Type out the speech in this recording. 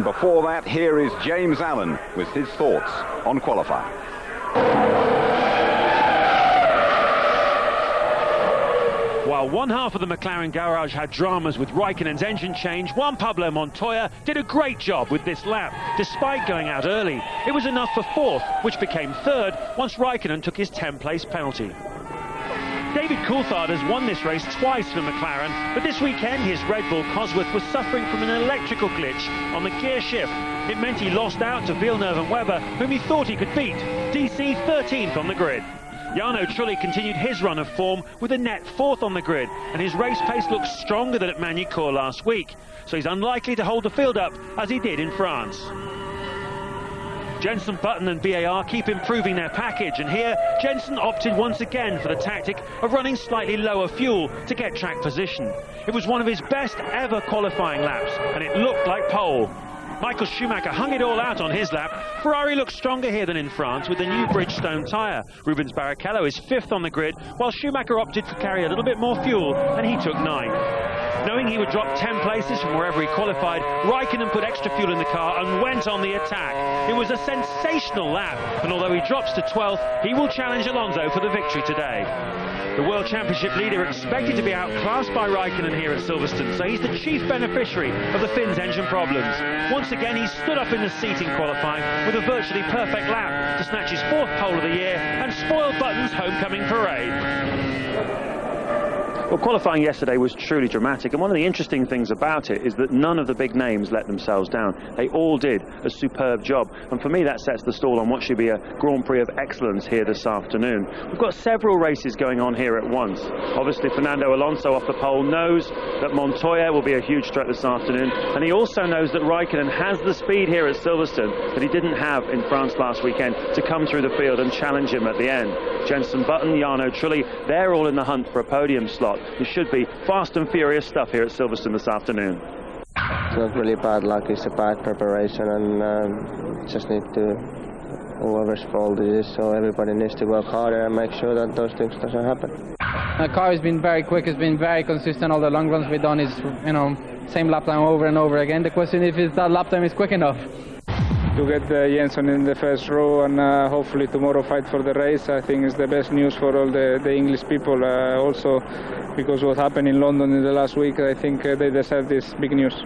Before that, here is James Allen with his thoughts on qualifying. While one half of the McLaren garage had dramas with Raikkonen's engine change, Juan Pablo Montoya did a great job with this lap, despite going out early. It was enough for fourth, which became third once Raikkonen took his 10th-place penalty. David Coulthard has won this race twice for McLaren, but this weekend his Red Bull Cosworth was suffering from an electrical glitch on the gear shift. It meant he lost out to Villeneuve and Webber, whom he thought he could beat. DC 13th on the grid. Jarno Trulli continued his run of form with a net 4th on the grid, and his race pace looks stronger than at Magny-Cours last week, so he's unlikely to hold the field up as he did in France. Jenson Button and BAR keep improving their package, and here Jenson opted once again for the tactic of running slightly lower fuel to get track position. It was one of his best ever qualifying laps, and it looked like pole. Michael Schumacher hung it all out on his lap. Ferrari looks stronger here than in France with the new Bridgestone tyre. Rubens Barrichello is 5th on the grid, while Schumacher opted to carry a little bit more fuel, and he took 9th. Knowing he would drop 10 places from wherever he qualified, Raikkonen put extra fuel in the car and went on the attack. It was a sensational lap, and although he drops to 12th, he will challenge Alonso for the victory today. The World Championship leader expected to be outclassed by Raikkonen here at Silverstone, so he's the chief beneficiary of the Finn's engine problems. Once again, he stood up in the seat in qualifying with a virtually perfect lap to snatch his 4th pole of the year and spoil Button's homecoming parade. Well, qualifying yesterday was truly dramatic, and one of the interesting things about it is that none of the big names let themselves down. They all did a superb job, and for me that sets the stall on what should be a Grand Prix of excellence here this afternoon. We've got several races going on here at once. Obviously Fernando Alonso off the pole knows that Montoya will be a huge threat this afternoon, and he also knows that Raikkonen has the speed here at Silverstone that he didn't have in France last weekend to come through the field and challenge him at the end. Jenson Button, Jarno Trulli, they're all in the hunt for a podium slot. It should be fast and furious stuff here at Silverstone this afternoon. It's not really bad luck, it's a bad preparation, and just need to, whoever's fault it is, so everybody needs to work harder and make sure that those things doesn't happen. The car has been very quick, it's been very consistent. All the long runs we've done is, same lap time over and over again. The question is if that lap time is quick enough. To get Jenson in the first row and hopefully tomorrow fight for the race, I think is the best news for all the English people. Also, because what happened in London in the last week, I think they deserve this big news.